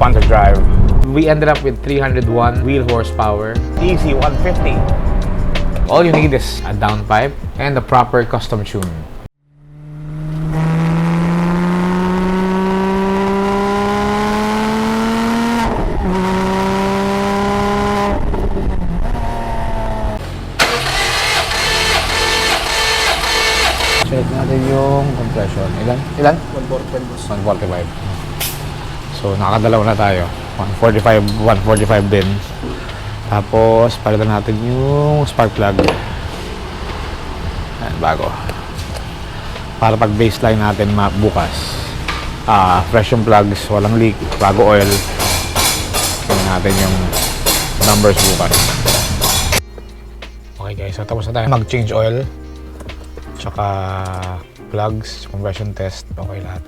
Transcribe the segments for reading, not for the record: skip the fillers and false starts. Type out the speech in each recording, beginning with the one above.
fun to drive. We ended up with 301 wheel horsepower, easy 150. All you need is a downpipe and a proper custom tune. Check natin yung compression. Ilan? 145. So, nakakadalawa na tayo. 145 din. Tapos, palitan natin yung spark plug. Ayan, bago. Para pag baseline natin bukas. Fresh yung plugs, walang leak, bago oil. Tingnan natin yung numbers bukas. Okay guys, so tapos na tayo mag-change oil. Tsaka plugs, conversion test, okay lahat.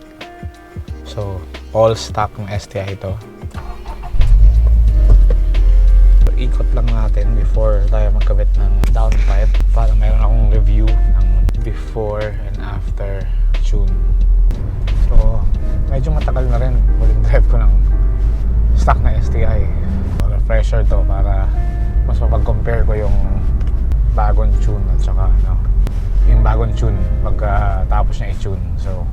So, all stock ng STI ito. So, ikot lang natin before tayo magkabit ng downpipe para mayroon akong review ng before and after tune. So, medyo matagal na rin huling drive ko ng stock na STI. So, refresher to para mas mapag-compare ko yung bagong tune at saka yung bagong tune pagkatapos niya i-tune. So,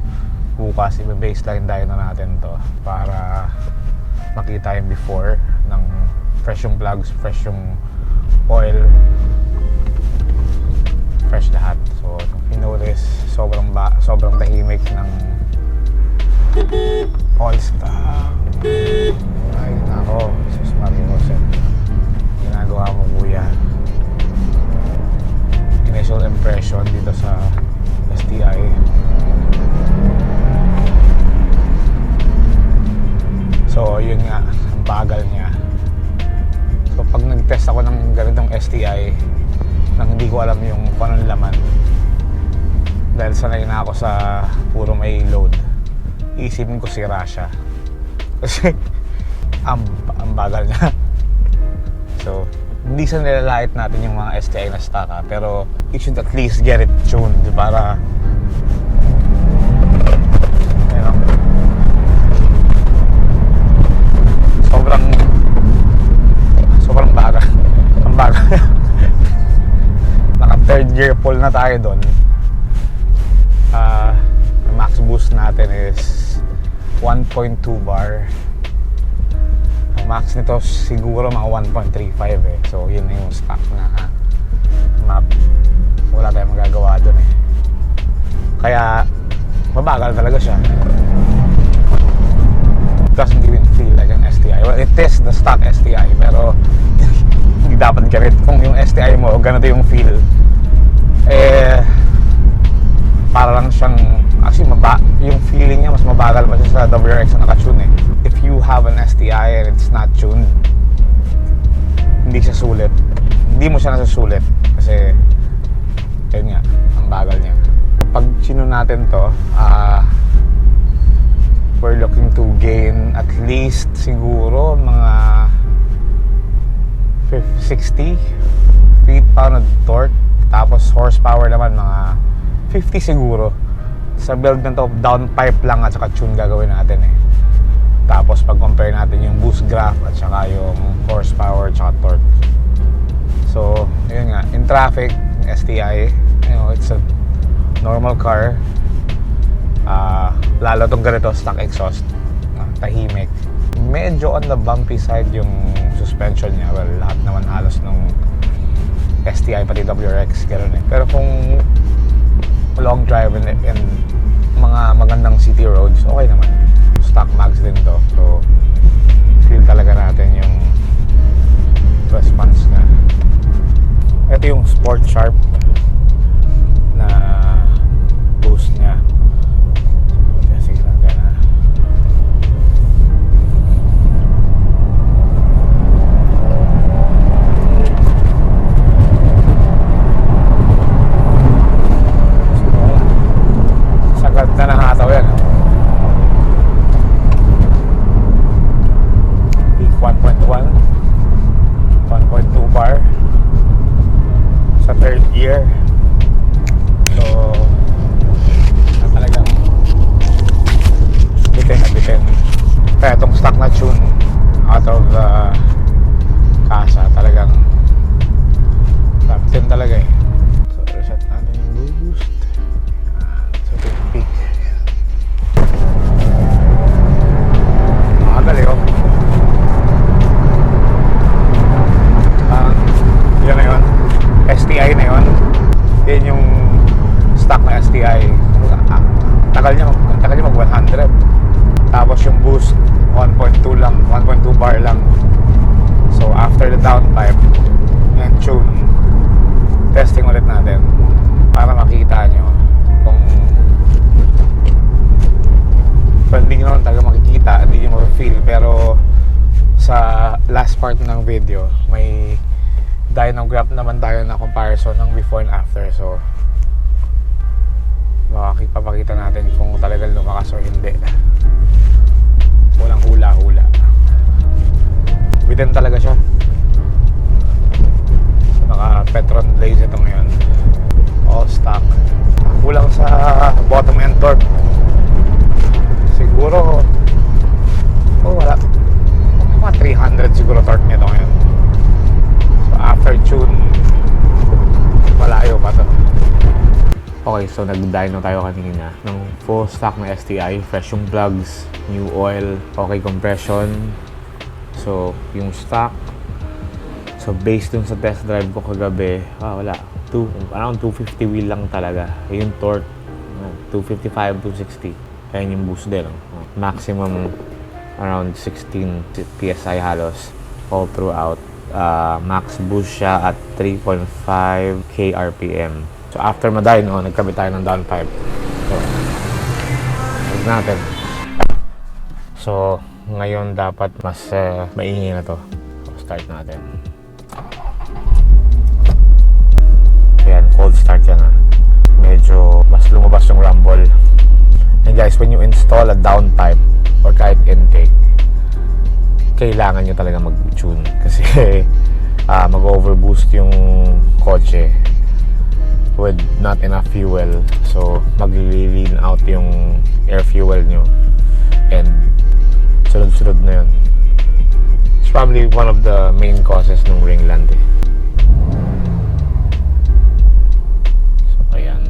bukas i-baseline tayo na natin to para makita yung before ng fresh yung plugs, fresh yung oil, fresh lahat. So, if you notice, sobrang tahimik ng all stock. Ay, nako, sus Mario, ginagawa mo kuya. Initial impression dito sa STI. So, yun nga, ang bagal niya. So, pag nag-test ako ng ganitong STI nang hindi ko alam yung kung anong laman, dahil sanay na ako sa puro may load, isipin ko sira siya. Kasi, ang bagal niya. So, hindi sa nilalait natin yung mga STI na stock pero you should at least get it tuned para sobrang bagal. Ang bagal. Naka third gear pull na tayo doon. Max boost natin is 1.2 bar. Max nito siguro mga 1.35 eh. So yun na yung stock na map. Wala tayong magagawa dun eh. Kaya mabagal talaga siya. It doesn't even feel like an STI. Well, it is the stock STI pero hindi dapat ganit. Kung yung STI mo ganito yung feel, para lang siyang actually yung feeling niya mas mabagal pa siya sa WRX na naka-tune eh. If you have an STI and it's not tuned, hindi siya sulit. Hindi mo siya nasusulit kasi yun nga, ang bagal niya. Pag tune natin to, we're looking to gain at least siguro mga 60 feet-pound of torque, tapos horsepower naman mga 50 siguro. Sa build na to, downpipe lang at saka tune gagawin natin eh. Tapos pag-compare natin yung boost graph at saka yung horsepower at saka torque. So, yun nga, in traffic, STI, it's a normal car. Lalo tong ganito, stock exhaust, tahimik. Medyo on the bumpy side yung suspension niya. Well, lahat naman halos nung STI pati WRX, gano'n eh. Pero kung long drive and mga magandang city roads, okay naman. Stock mags din to, so feel talaga natin yung response na. Ito yung sport sharp na boost niya. Testing natin sagat na nakataw yan. 1.2 bar sa third gear. stock na STI. Tagal niya mag 100. Tapos yung boost 1.2 lang, 1.2 bar lang. So after the downpipe and tune, testing ulit natin para makita nyo kung hindi nyo talaga makikita, hindi nyo ma-feel. Pero sa last part ng video may dyno graph naman tayo na comparison ng before and after. So makikipapakita natin kung talagang lumakas o hindi. Walang hula-hula. Within talaga siya. Naka Petron Blaze ito ngayon. All stock. Kulang sa bottom end torque. Siguro wala. Mga 300 siguro torque nito ngayon. So after tune, malayo pa to. Okay, so nag-dyno tayo kanina ng full stock na STI, fresh yung plugs, new oil, okay compression. So yung stock, so based dun sa test drive ko kagabi, wala, around 250 wheel lang talaga. Yung torque 255, 260. Ayan yung boost din, maximum around 16 PSI halos all throughout. Max boost siya at 3.5 k RPM. So after ma-dyno, nagkabit tayo ng downpipe. So huwag natin. So ngayon dapat mas maingay na to. So start natin. Ayan, cold start yan ha. Medyo mas lumabas yung rumble. And guys, when you install a downpipe or kahit intake, kailangan nyo talaga mag-tune kasi mag-overboost yung kotse with not enough fuel. So mag-lean out yung air fuel nyo and sunod-sunod na yun. It's probably one of the main causes ng ringland eh. So ayan.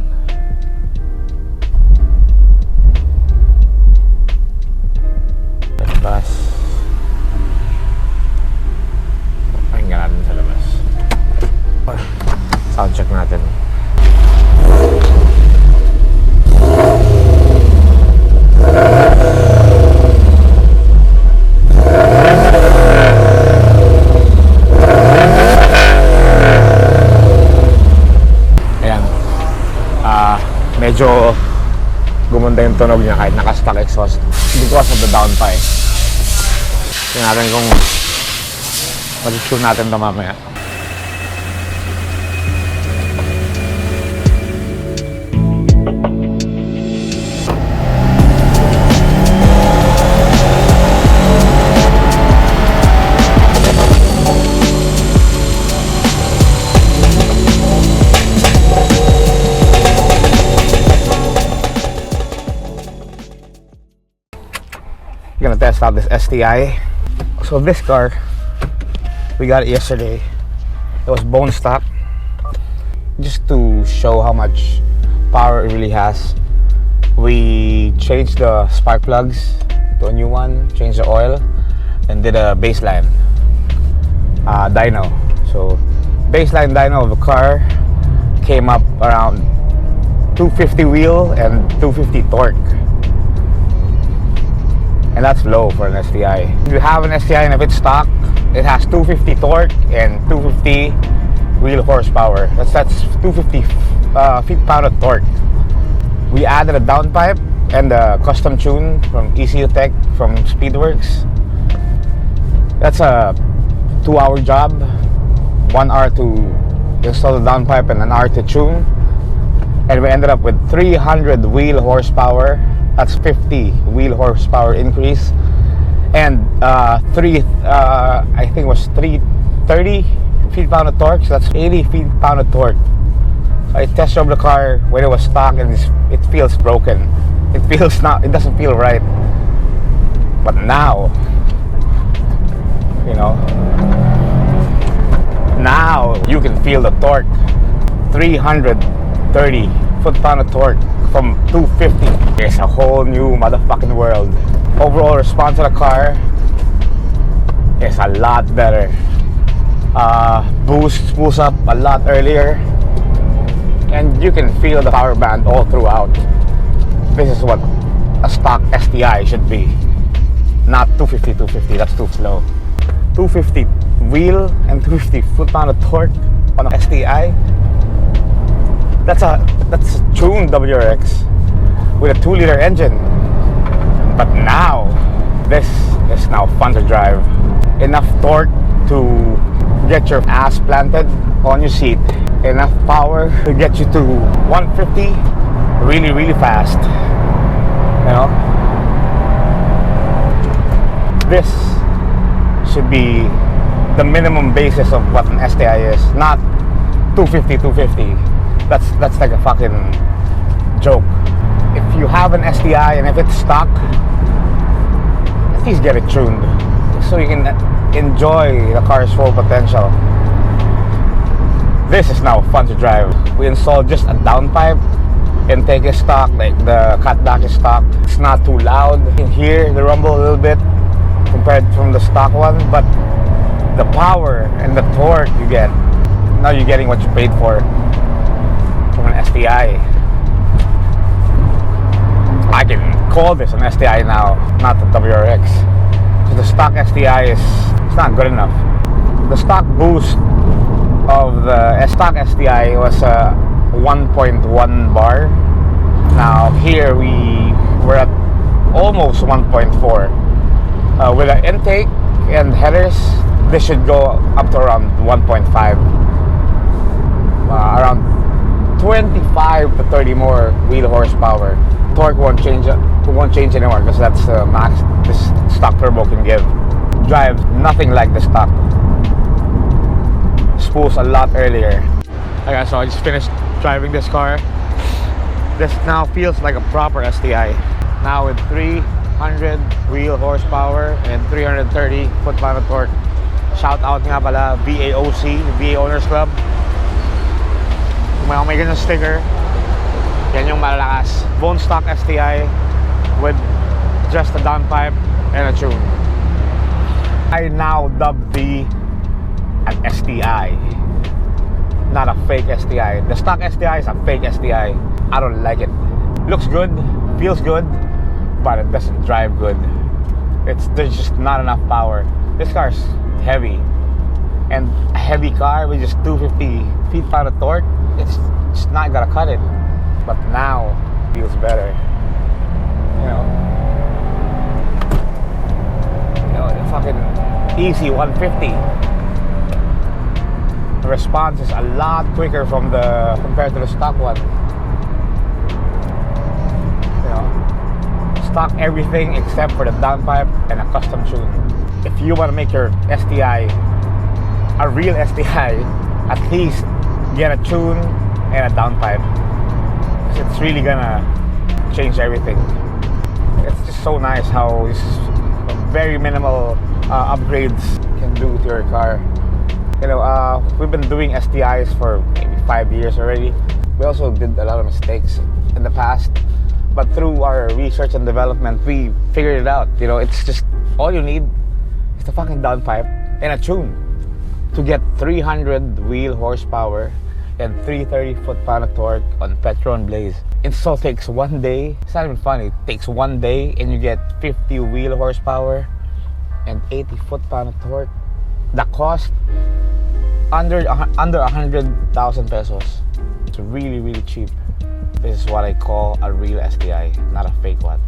Labas. Pakinggan natin sa labas. Sound check natin. Medyo gumanda yung tunog niya kahit naka-stock exhaust because of the downpipe. Tingnan natin kung mag-tune natin ito mamaya. Gonna test out this STI. So this car, we got it yesterday. It was bone stock. Just to show how much power it really has, we changed the spark plugs to a new one, changed the oil, and did a baseline dyno. So baseline dyno of the car came up around 250 wheel and 250 torque. And that's low for an STI. If you have an STI and if it's stock, it has 250 torque and 250 wheel horsepower. That's 250 feet-pound of torque. We added a downpipe and a custom tune from ECUTEK from Speedworks. That's a 2-hour job. 1 hour to install the downpipe and an hour to tune. And we ended up with 300 wheel horsepower. That's 50 wheel horsepower increase, and I think it was 330 feet-pound of torque. So that's 80 feet-pound of torque. So I test drove the car when it was stock, and it feels broken. It doesn't feel right. But now, now you can feel the torque. 330 foot-pound of torque from 250. It's a whole new motherfucking world. Overall response of the car is a lot better. Boost up a lot earlier. and you can feel the power band all throughout. This is what a stock STI should be, not 250, that's too slow. 250 wheel and 250 foot-pound of torque on a STI. That's a tuned WRX with a 2-liter engine. But now, this is now fun to drive. Enough torque to get your ass planted on your seat. Enough power to get you to 150 really, really fast. You know? This should be the minimum basis of what an STI is, not 250. That's like a fucking joke. If you have an STI and if it's stock, at least get it tuned so you can enjoy the car's full potential. This is now fun to drive. We installed just a downpipe. Intake is stock, like the cutback is stock. It's not too loud. You can hear the rumble a little bit compared from the stock one, but the power and the torque you get, now you're getting what you paid for from an STI. I can call this an STI now, not the WRX. So the stock STI it's not good enough. The stock boost of the stock STI was a 1.1 bar. Now here we're at almost 1.4. With an intake and headers, this should go up to around 1.5. Around 25 to 30 more wheel horsepower. Torque won't change anymore because that's the max this stock turbo can give. Drives nothing like the stock. Spools a lot earlier. Okay, so I just finished driving this car. This now feels like a proper STI. Now with 300 wheel horsepower and 330 foot-pound of torque. Shout out nga pala VAOC, VA Owners Club. Kung may ganyan sticker, yan yung malalakas. Bone stock STI with just a downpipe and a tune. I now dub the an STI, not a fake STI. The stock STI is a fake STI. I don't like it. Looks good, feels good, but it doesn't drive good. There's just not enough power. This car's heavy, and a heavy car with just 250 feet-pound of torque, it's just not gonna cut it. But now feels better. The fucking easy 150. The response is a lot quicker compared to the stock one. Stock everything except for the downpipe and a custom tune. If you want to make your STI a real STI, at least get a tune and a downpipe. It's really gonna change everything. It's just so nice how very minimal upgrades can do to your car. We've been doing STIs for maybe 5 years already. We also did a lot of mistakes in the past, but through our research and development, we figured it out. It's just all you need is the fucking downpipe and a tune to get 300 wheel horsepower and 330 foot-pound of torque on Petron Blaze. Install takes 1 day. It's not even funny. It takes 1 day and you get 50 wheel horsepower and 80 foot-pound of torque. The cost under 100,000 pesos. It's really, really cheap. This is what I call a real STI, not a fake one.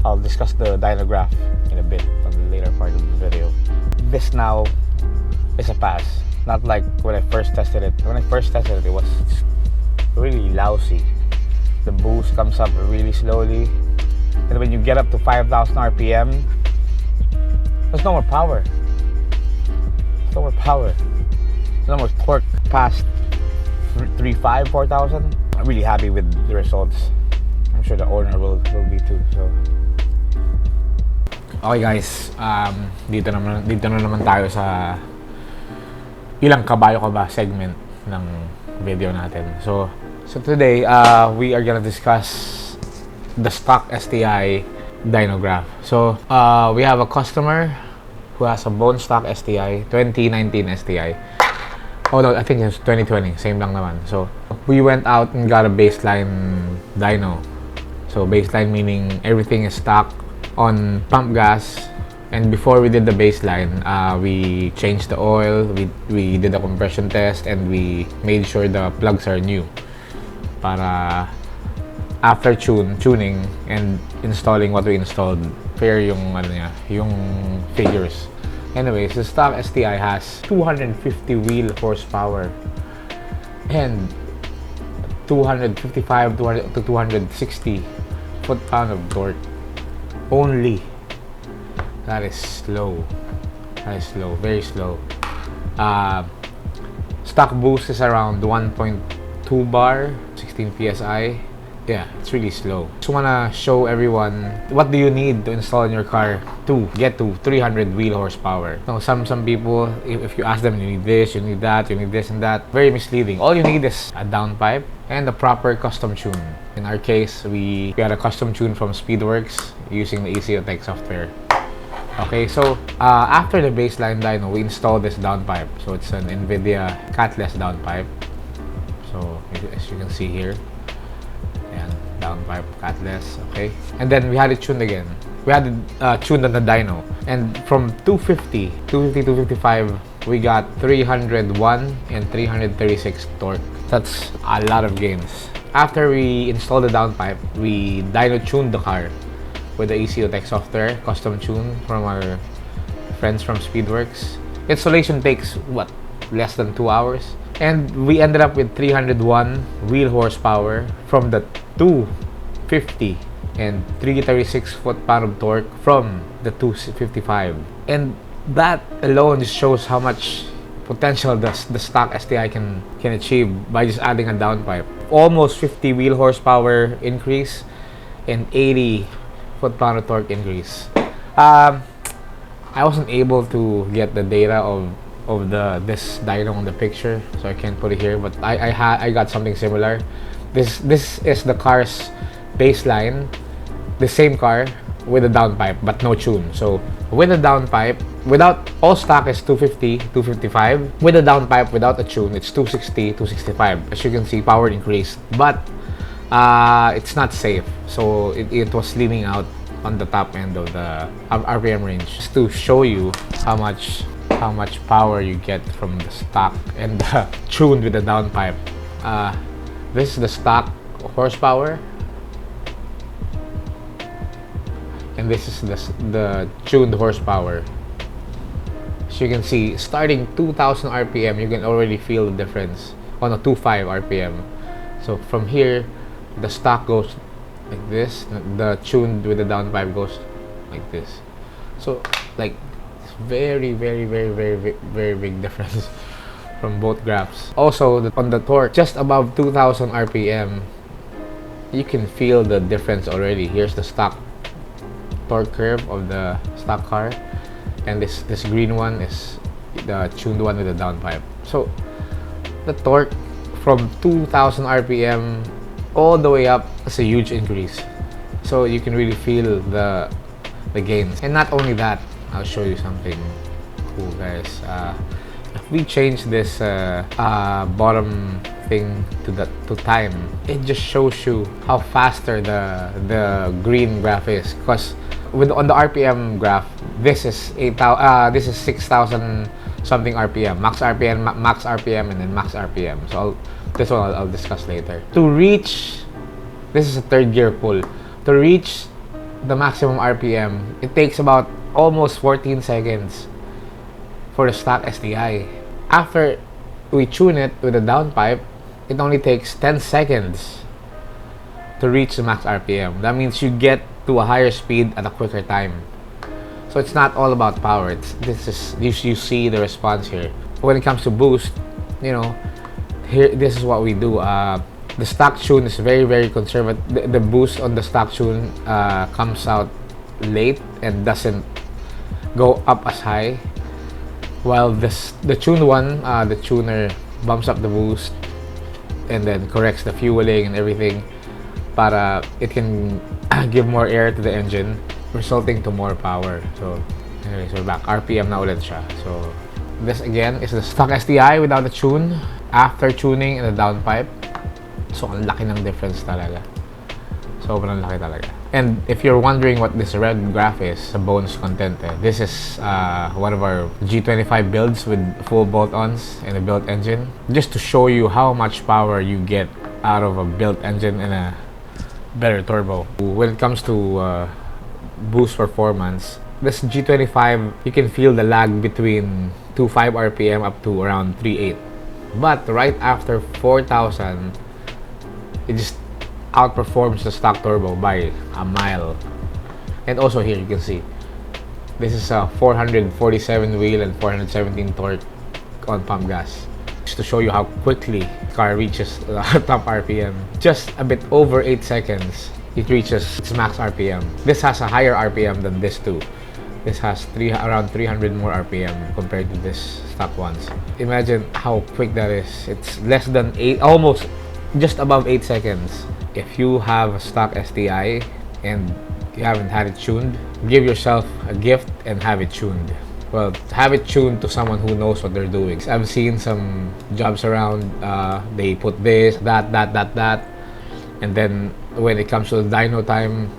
I'll discuss the dyno graph in a bit on the later part of the video. This now is a pass. Not like when I first tested it. When I first tested it, it was really lousy. The boost comes up really slowly. And when you get up to 5,000 RPM, there's no more power. There's no more power. There's no more torque past 3,500, 4,000. I'm really happy with the results. I'm sure the owner will be too. So, okay guys, dito na naman tayo sa ilang kabayo ka ba segment ng video natin. So today we are gonna discuss the stock STI dyno graph. So we have a customer who has a bone stock STI 2019 STI. Oh no, I think it's 2020. Same lang naman. So, we went out and got a baseline dyno. So, baseline meaning everything is stock on pump gas. And before we did the baseline, we changed the oil, we did a compression test, and we made sure the plugs are new. Para after tuning and installing what we installed, fair yung ano niya, yung figures. Anyways, the stock STI has 250 wheel horsepower and 255 to 260 foot-pound of torque only. That is slow. That is slow, very slow. Stock boost is around 1.2 bar, 16 psi. Yeah, it's really slow. Just wanna show everyone what do you need to install in your car to get to 300 wheel horsepower. Now, some people, if you ask them, you need this, you need that, you need this and that, very misleading. All you need is a downpipe and a proper custom tune. In our case, we got a custom tune from Speedworks using the ECUTEK software. Okay, so after the baseline dyno, we installed this downpipe. So it's an Invidia catless downpipe. So as you can see here, downpipe catless, okay, and then we had it tuned again. We had it tuned on the dyno, and from 250 255 we got 301 and 336 torque. That's a lot of gains. After we installed the downpipe, we dyno tuned the car with the ECUTEK software, custom tune from our friends from Speedworks. Installation takes what, less than 2 hours, and we ended up with 301 wheel horsepower from the 250 and 336 foot-pound of torque from the 255. And that alone just shows how much potential the stock STI can achieve by just adding a downpipe. Almost 50 wheel horsepower increase and 80 foot-pound of torque increase. I wasn't able to get the data of this dyno on the picture, so I can't put it here, but I got something similar. This is the car's baseline, the same car with a downpipe but no tune. So with a downpipe, without, all stock is 250 255. With a downpipe without a tune, it's 260 265. As you can see, power increased, but it's not safe, so it was leaning out on the top end of the RPM range, just to show you how much power you get from the stock and the tuned with the downpipe. This is the stock horsepower, and this is the tuned horsepower. As you can see, starting 2000 RPM, you can already feel the difference. Oh no, 25 RPM. So from here, the stock goes like this, the tuned with the downpipe goes like this. So like, very big difference from both graphs. Also, on the torque, just above 2000 RPM, you can feel the difference already. Here's the stock torque curve of the stock car, and this green one is the tuned one with the downpipe. So the torque from 2000 RPM all the way up is a huge increase. So you can really feel the gains. And not only that, I'll show you something cool, guys. If we change this bottom thing to time, it just shows you how faster the green graph is. Because on the RPM graph, this is 6,000 something RPM, max RPM, and then max RPM. So this one I'll discuss later. To reach, this is a third gear pull. To reach the maximum RPM, it takes about almost 14 seconds for the stock STI. After we tune it with a downpipe, it only takes 10 seconds to reach the max RPM. That means you get to a higher speed at a quicker time. So it's not all about power. You see the response here. When it comes to boost, you know, this is what we do. The stock tune is very conservative. The boost on the stock tune comes out late and doesn't go up as high, while the tuned one, the tuner bumps up the boost and then corrects the fueling and everything para it can give more air to the engine, resulting to more power. So anyways, we're back. RPM na ulit siya. So This again is the stock STI without the tune, after tuning and the downpipe. So ang laki ng difference talaga. Sobrang laki talaga. And if you're wondering what this red graph is, sa bonus content, this is one of our G25 builds with full bolt-ons and a built engine. Just to show you how much power you get out of a built engine and a better turbo. When it comes to boost performance, this G25, you can feel the lag between 2.5 RPM up to around 3.8. But right after 4,000, it just outperforms the stock turbo by a mile. And also here you can see this is a 447 wheel and 417 torque on pump gas, just to show you how quickly the car reaches the top RPM. Just a bit over 8 seconds it reaches its max RPM. This has a higher RPM than this too. This has around 300 more RPM compared to this stock ones. Imagine how quick that is. It's less than 8, almost just above 8 seconds. If you have a stock STI and you haven't had it tuned, give yourself a gift and have it tuned. Well, have it tuned to someone who knows what they're doing. I've seen some jobs around, they put this, that, and then when it comes to the dyno time,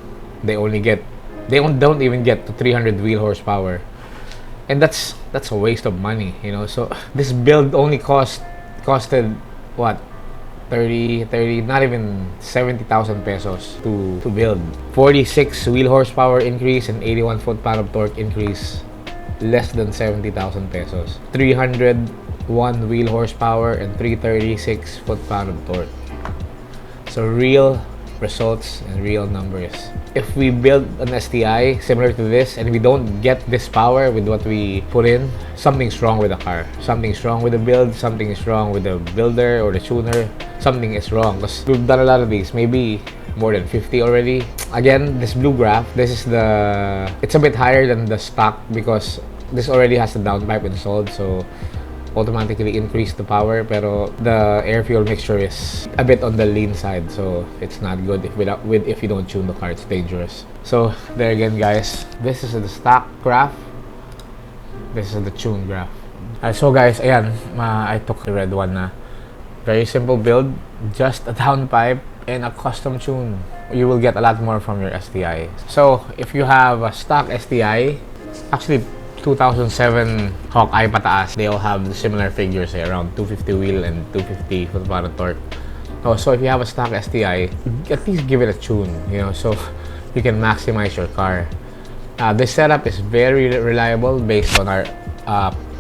they don't even get to 300 wheel horsepower, and that's a waste of money, you know. So this build only costed what, 30, not even 70,000 pesos to build. 46 wheel horsepower increase and 81 foot-pound of torque increase, less than 70,000 pesos. 301 wheel horsepower and 336 foot-pound of torque. So real results and real numbers. If we build an STI similar to this and we don't get this power with what we put in, something's wrong with the car. Something's wrong with the build, something is wrong with the builder or the tuner. Something is wrong, because we've done a lot of these, maybe more than 50 already. Again, this blue graph, it's a bit higher than the stock because this already has the downpipe installed, so automatically increase the power, pero the air fuel mixture is a bit on the lean side, so it's not good if you don't tune the car. It's dangerous. So there again, guys, this is the stock graph, this is the tune graph. So guys, ayan, I took the red one na. Very simple build, just a downpipe and a custom tune. You will get a lot more from your STI. So if you have a stock STI, actually 2007 Hawkeye pataas, they all have the similar figures, around 250 wheel and 250 foot-pound of torque. So if you have a stock STI, at least give it a tune, you know, so you can maximize your car. This setup is very reliable based on our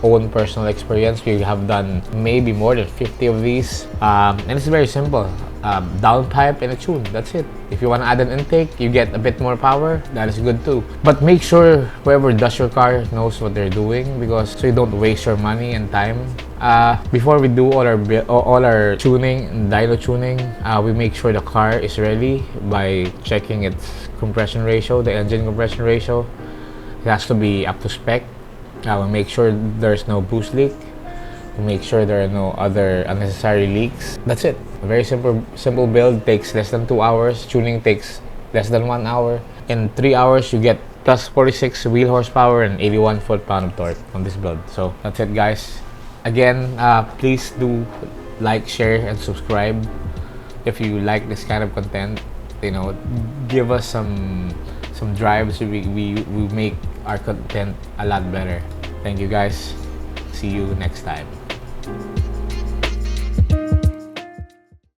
own personal experience. We have done maybe more than 50 of these, and it's very simple. Downpipe and a tune, that's it. If you want to add an intake, you get a bit more power, that is good too. But make sure whoever does your car knows what they're doing, because so you don't waste your money and time. Before we do all our tuning and dyno tuning, we make sure the car is ready by checking its compression ratio, the engine compression ratio. It has to be up to spec. We make sure there's no boost leak. We make sure there are no other unnecessary leaks. That's it. A very simple build, takes less than 2 hours. Tuning takes less than 1 hour. In 3 hours, you get plus 46 wheel horsepower and 81 foot-pound of torque on this build. So that's it, guys. Again, please do like, share, and subscribe if you like this kind of content. You know, give us some drives so we make our content a lot better. Thank you, guys. See you next time.